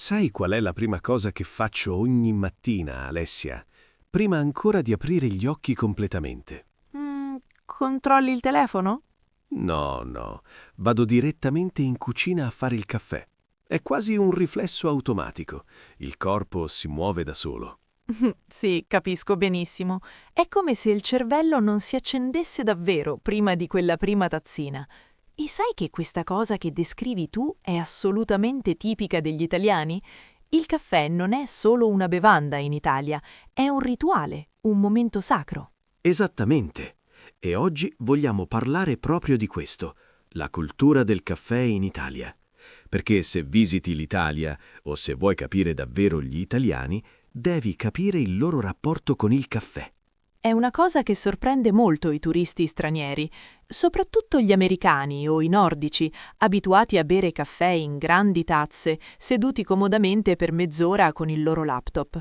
Sai qual è la prima cosa che faccio ogni mattina, Alessia? Prima ancora di aprire gli occhi completamente. Controlli il telefono? No, no, vado direttamente in cucina a fare il caffè. È quasi un riflesso automatico. Il corpo si muove da solo. Sì, capisco benissimo. È come se il cervello non si accendesse davvero prima di quella prima tazzina. E sai che questa cosa che descrivi tu è assolutamente tipica degli italiani? Il caffè non è solo una bevanda in Italia, è un rituale, un momento sacro. Esattamente. E oggi vogliamo parlare proprio di questo, la cultura del caffè in Italia. Perché se visiti l'Italia, o se vuoi capire davvero gli italiani, devi capire il loro rapporto con il caffè. È una cosa che sorprende molto i turisti stranieri, soprattutto gli americani o i nordici, abituati a bere caffè in grandi tazze, seduti comodamente per mezz'ora con il loro laptop.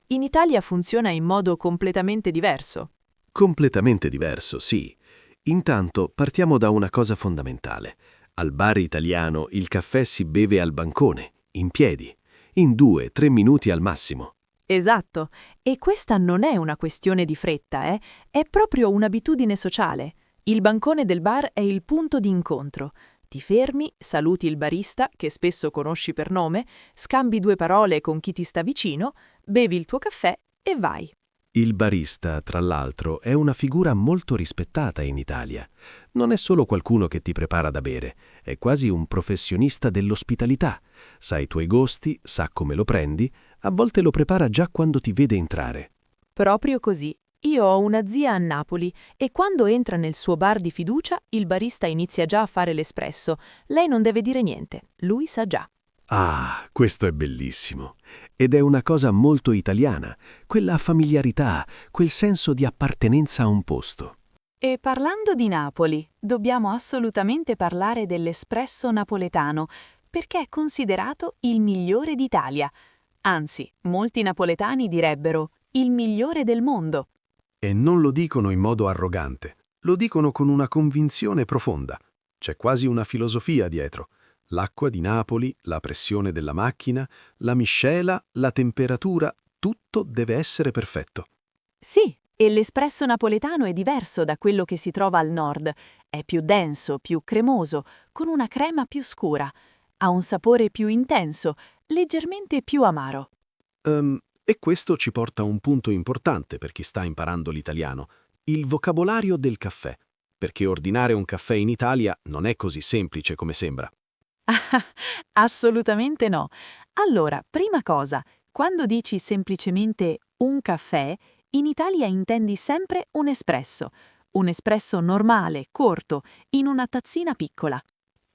In Italia funziona in modo completamente diverso. Completamente diverso, sì. Intanto partiamo da una cosa fondamentale. Al bar italiano il caffè si beve al bancone, in piedi, in 2-3 minuti al massimo. Esatto, e questa non è una questione di fretta, è proprio un'abitudine sociale. Il bancone del bar è il punto di incontro. Ti fermi, saluti il barista, che spesso conosci per nome, scambi due parole con chi ti sta vicino, bevi il tuo caffè e vai. Il barista, tra l'altro, è una figura molto rispettata in Italia. Non è solo qualcuno che ti prepara da bere, è quasi un professionista dell'ospitalità. Sa i tuoi gusti, sa come lo prendi, a volte lo prepara già quando ti vede entrare. Proprio così. Io ho una zia a Napoli e quando entra nel suo bar di fiducia, il barista inizia già a fare l'espresso. Lei non deve dire niente, lui sa già. Ah, questo è bellissimo. Ed è una cosa molto italiana, quella familiarità, quel senso di appartenenza a un posto. E parlando di Napoli, dobbiamo assolutamente parlare dell'espresso napoletano, perché è considerato il migliore d'Italia. Anzi, molti napoletani direbbero il migliore del mondo. E non lo dicono in modo arrogante, lo dicono con una convinzione profonda. C'è quasi una filosofia dietro. L'acqua di Napoli, la pressione della macchina, la miscela, la temperatura, tutto deve essere perfetto. Sì, e l'espresso napoletano è diverso da quello che si trova al nord. È più denso, più cremoso, con una crema più scura. Ha un sapore più intenso, leggermente più amaro. E questo ci porta a un punto importante per chi sta imparando l'italiano, il vocabolario del caffè, perché ordinare un caffè in Italia non è così semplice come sembra. Assolutamente no. Allora, prima cosa, quando dici semplicemente un caffè, in Italia intendi sempre un espresso normale, corto, in una tazzina piccola.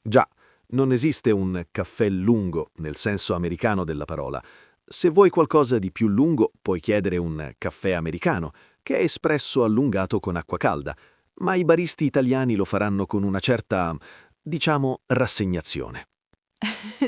Già, non esiste un caffè lungo nel senso americano della parola. Se vuoi qualcosa di più lungo, puoi chiedere un caffè americano, che è espresso allungato con acqua calda, ma i baristi italiani lo faranno con una certa, diciamo, rassegnazione.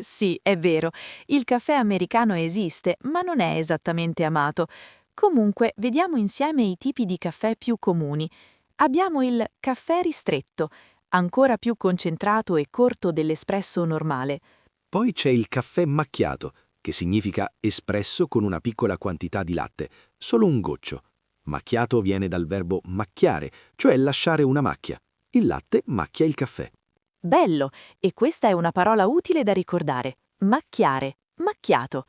Sì, è vero, il caffè americano esiste, ma non è esattamente amato. Comunque, vediamo insieme i tipi di caffè più comuni. Abbiamo il caffè ristretto, ancora più concentrato e corto dell'espresso normale. Poi c'è il caffè macchiato, che significa espresso con una piccola quantità di latte, solo un goccio. Macchiato viene dal verbo macchiare, cioè lasciare una macchia. Il latte macchia il caffè. Bello, e questa è una parola utile da ricordare. Macchiare, macchiato.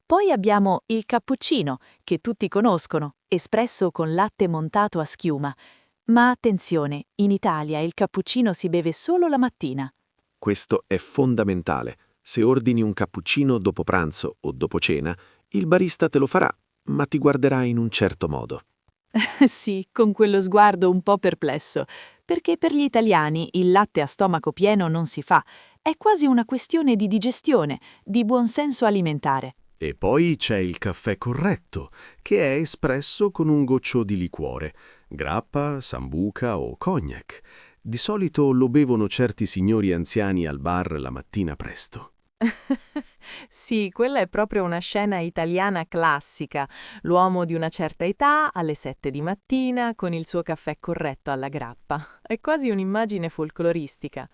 Poi abbiamo il cappuccino, che tutti conoscono, espresso con latte montato a schiuma. Ma attenzione, in Italia il cappuccino si beve solo la mattina. Questo è fondamentale. Se ordini un cappuccino dopo pranzo o dopo cena, il barista te lo farà, ma ti guarderà in un certo modo. Sì, con quello sguardo un po' perplesso, perché per gli italiani il latte a stomaco pieno non si fa. È quasi una questione di digestione, di buonsenso alimentare. E poi c'è il caffè corretto, che è espresso con un goccio di liquore, grappa, sambuca o cognac. Di solito lo bevono certi signori anziani al bar la mattina presto. Sì, quella è proprio una scena italiana classica. L'uomo di una certa età, alle 7 di mattina, con il suo caffè corretto alla grappa. È quasi un'immagine folcloristica.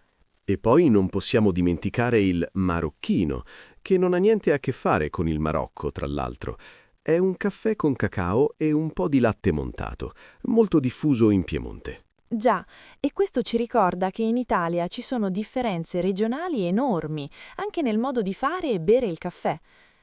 E poi non possiamo dimenticare il marocchino, che non ha niente a che fare con il Marocco, tra l'altro. È un caffè con cacao e un po' di latte montato, molto diffuso in Piemonte. Già, e questo ci ricorda che in Italia ci sono differenze regionali enormi, anche nel modo di fare e bere il caffè.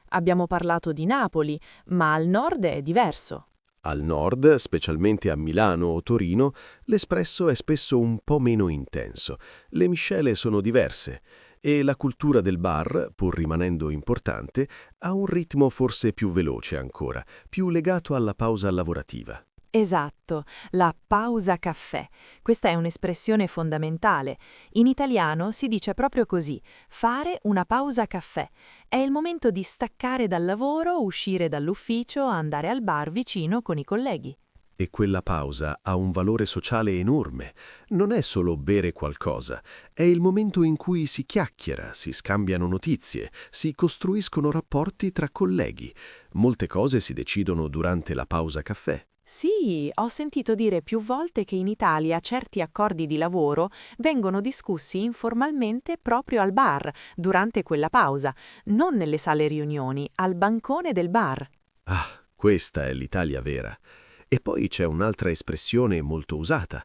Abbiamo parlato di Napoli, ma al nord è diverso. Al nord, specialmente a Milano o Torino, l'espresso è spesso un po' meno intenso, le miscele sono diverse e la cultura del bar, pur rimanendo importante, ha un ritmo forse più veloce ancora, più legato alla pausa lavorativa. Esatto, la pausa caffè. Questa è un'espressione fondamentale. In italiano si dice proprio così, fare una pausa caffè. È il momento di staccare dal lavoro, uscire dall'ufficio, andare al bar vicino con i colleghi. E quella pausa ha un valore sociale enorme. Non è solo bere qualcosa, è il momento in cui si chiacchiera, si scambiano notizie, si costruiscono rapporti tra colleghi. Molte cose si decidono durante la pausa caffè. Sì, ho sentito dire più volte che in Italia certi accordi di lavoro vengono discussi informalmente proprio al bar, durante quella pausa, non nelle sale riunioni, al bancone del bar. Ah, questa è l'Italia vera. E poi c'è un'altra espressione molto usata.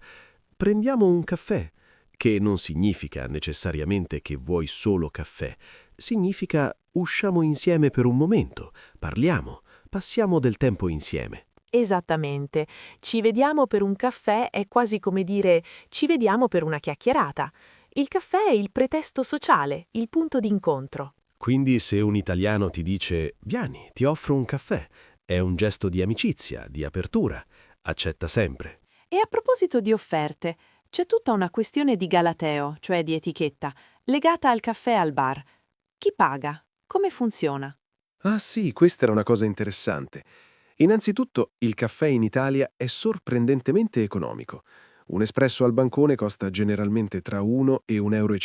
Prendiamo un caffè, che non significa necessariamente che vuoi solo caffè. Significa usciamo insieme per un momento, parliamo, passiamo del tempo insieme. Esattamente. Ci vediamo per un caffè è quasi come dire ci vediamo per una chiacchierata. Il caffè è il pretesto sociale, il punto d'incontro. Quindi se un italiano ti dice «Vieni, ti offro un caffè», è un gesto di amicizia, di apertura. Accetta sempre. E a proposito di offerte, c'è tutta una questione di galateo, cioè di etichetta, legata al caffè al bar. Chi paga? Come funziona? Ah sì, questa era una cosa interessante. Innanzitutto, il caffè in Italia è sorprendentemente economico. Un espresso al bancone costa generalmente tra 1 e 1,50 euro,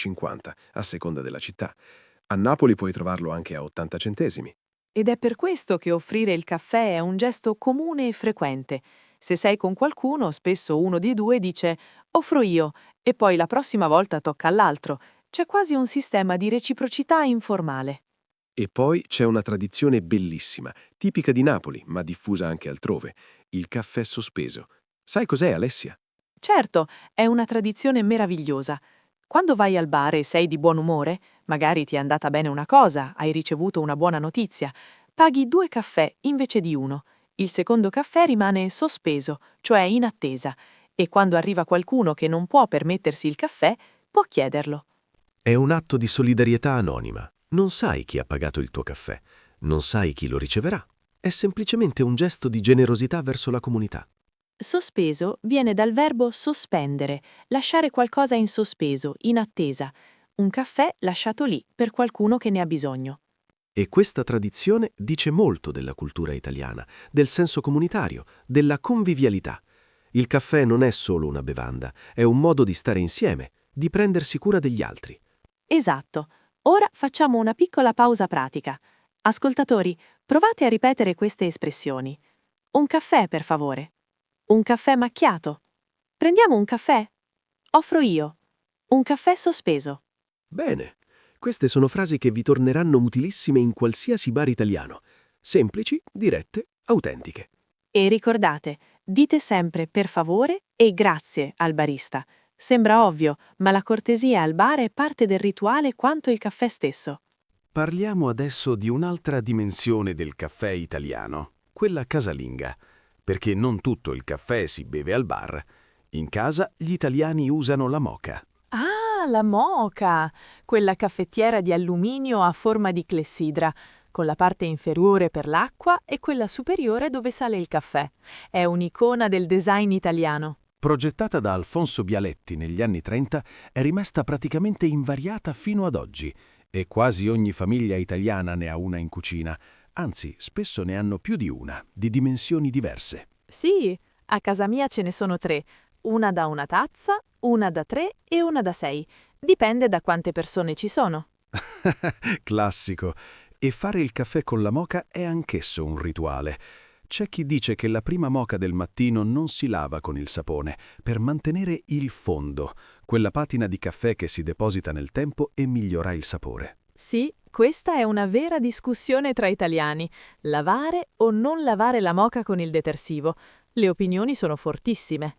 a seconda della città. A Napoli puoi trovarlo anche a 80 centesimi. Ed è per questo che offrire il caffè è un gesto comune e frequente. Se sei con qualcuno, spesso uno dei due dice «offro io» e poi la prossima volta tocca all'altro. C'è quasi un sistema di reciprocità informale. E poi c'è una tradizione bellissima, tipica di Napoli, ma diffusa anche altrove: il caffè sospeso. Sai cos'è, Alessia? Certo, è una tradizione meravigliosa. Quando vai al bar e sei di buon umore, magari ti è andata bene una cosa, hai ricevuto una buona notizia, paghi 2 caffè invece di uno. Il secondo caffè rimane sospeso, cioè in attesa, e quando arriva qualcuno che non può permettersi il caffè, può chiederlo. È un atto di solidarietà anonima. Non sai chi ha pagato il tuo caffè, non sai chi lo riceverà. È semplicemente un gesto di generosità verso la comunità. Sospeso viene dal verbo sospendere, lasciare qualcosa in sospeso, in attesa. Un caffè lasciato lì per qualcuno che ne ha bisogno. E questa tradizione dice molto della cultura italiana, del senso comunitario, della convivialità. Il caffè non è solo una bevanda, è un modo di stare insieme, di prendersi cura degli altri. Esatto. Ora facciamo una piccola pausa pratica. Ascoltatori, provate a ripetere queste espressioni. Un caffè, per favore. Un caffè macchiato. Prendiamo un caffè? Offro io. Un caffè sospeso. Bene, queste sono frasi che vi torneranno utilissime in qualsiasi bar italiano. Semplici, dirette, autentiche. E ricordate, dite sempre per favore e grazie al barista. Sembra ovvio, ma la cortesia al bar è parte del rituale quanto il caffè stesso. Parliamo adesso di un'altra dimensione del caffè italiano, quella casalinga, perché non tutto il caffè si beve al bar. In casa gli italiani usano la moka. Ah, la moka! Quella caffettiera di alluminio a forma di clessidra, con la parte inferiore per l'acqua e quella superiore dove sale il caffè. È un'icona del design italiano. Progettata da Alfonso Bialetti negli anni 30, è rimasta praticamente invariata fino ad oggi e quasi ogni famiglia italiana ne ha una in cucina, anzi spesso ne hanno più di una, di dimensioni diverse. Sì, a casa mia ce ne sono 3. Una da una tazza, una da 3 e una da 6. Dipende da quante persone ci sono. Classico. E fare il caffè con la moka è anch'esso un rituale. C'è chi dice che la prima moka del mattino non si lava con il sapone per mantenere il fondo, quella patina di caffè che si deposita nel tempo e migliora il sapore. Sì, Questa è una vera discussione tra italiani. Lavare o non lavare la moka con il detersivo? Le opinioni sono fortissime.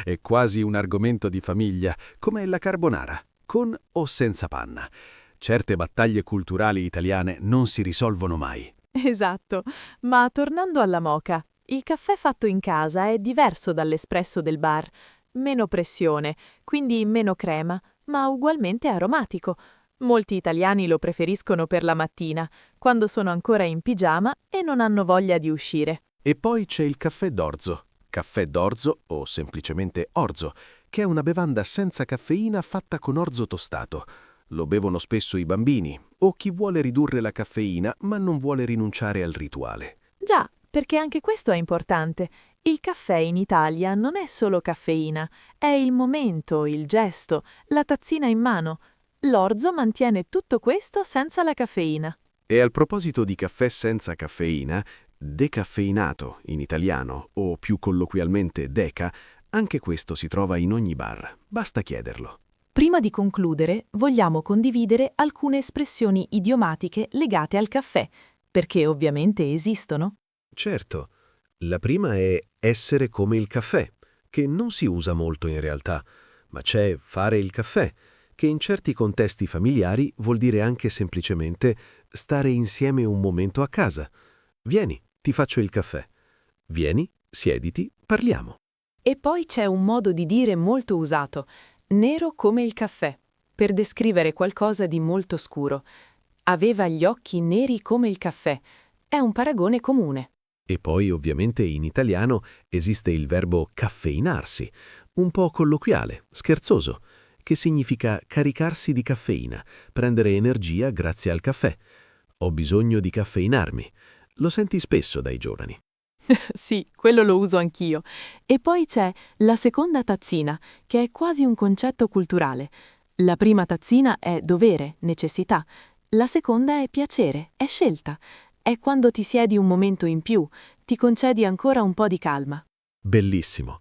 È quasi un argomento di famiglia, come la carbonara, con o senza panna. Certe battaglie culturali italiane non si risolvono mai. Esatto, ma tornando alla moka, il caffè fatto in casa è diverso dall'espresso del bar. Meno pressione, quindi meno crema, ma ugualmente aromatico. Molti italiani lo preferiscono per la mattina, quando sono ancora in pigiama e non hanno voglia di uscire. E poi c'è il caffè d'orzo o semplicemente orzo, che è una bevanda senza caffeina fatta con orzo tostato. Lo bevono spesso i bambini o chi vuole ridurre la caffeina ma non vuole rinunciare al rituale. Già, perché anche questo è importante. Il caffè in Italia non è solo caffeina, è il momento, il gesto, la tazzina in mano. L'orzo mantiene tutto questo senza la caffeina. E al proposito di caffè senza caffeina, decaffeinato in italiano o più colloquialmente deca, anche questo si trova in ogni bar, basta chiederlo. Prima di concludere, vogliamo condividere alcune espressioni idiomatiche legate al caffè, perché ovviamente esistono. Certo, la prima è essere come il caffè, che non si usa molto in realtà, ma c'è fare il caffè, che in certi contesti familiari vuol dire anche semplicemente stare insieme un momento a casa. Vieni, ti faccio il caffè. Vieni, siediti, parliamo. E poi c'è un modo di dire molto usato, nero come il caffè, per descrivere qualcosa di molto scuro. Aveva gli occhi neri come il caffè. È un paragone comune. E poi ovviamente in italiano esiste il verbo caffeinarsi, un po' colloquiale, scherzoso, che significa caricarsi di caffeina, prendere energia grazie al caffè. Ho bisogno di caffeinarmi. Lo senti spesso dai giovani. Sì, quello lo uso anch'io. E poi c'è la seconda tazzina, che è quasi un concetto culturale. La prima tazzina è dovere, necessità. La seconda è piacere, è scelta. È quando ti siedi un momento in più, ti concedi ancora un po' di calma. Bellissimo.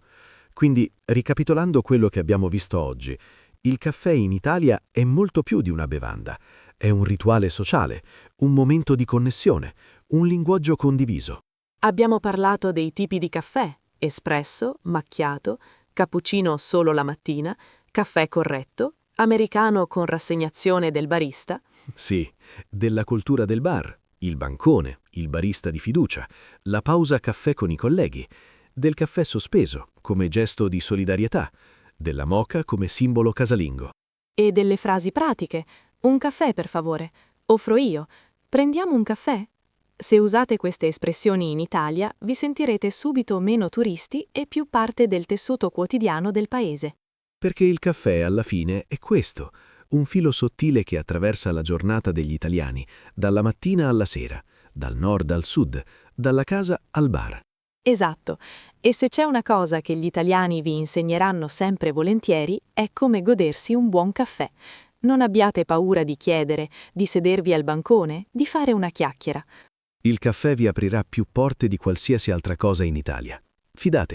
Quindi, ricapitolando quello che abbiamo visto oggi, il caffè in Italia è molto più di una bevanda. È un rituale sociale, un momento di connessione, un linguaggio condiviso. Abbiamo parlato dei tipi di caffè: espresso, macchiato, cappuccino solo la mattina, caffè corretto, americano con rassegnazione del barista. Sì, della cultura del bar, il bancone, il barista di fiducia, la pausa caffè con i colleghi, del caffè sospeso come gesto di solidarietà, della moka come simbolo casalingo. E delle frasi pratiche. Un caffè, per favore. Offro io. Prendiamo un caffè? Se usate queste espressioni in Italia, vi sentirete subito meno turisti e più parte del tessuto quotidiano del paese. Perché il caffè alla fine è questo, un filo sottile che attraversa la giornata degli italiani, dalla mattina alla sera, dal nord al sud, dalla casa al bar. Esatto. E se c'è una cosa che gli italiani vi insegneranno sempre volentieri, è come godersi un buon caffè. Non abbiate paura di chiedere, di sedervi al bancone, di fare una chiacchiera. Il caffè vi aprirà più porte di qualsiasi altra cosa in Italia. Fidatevi.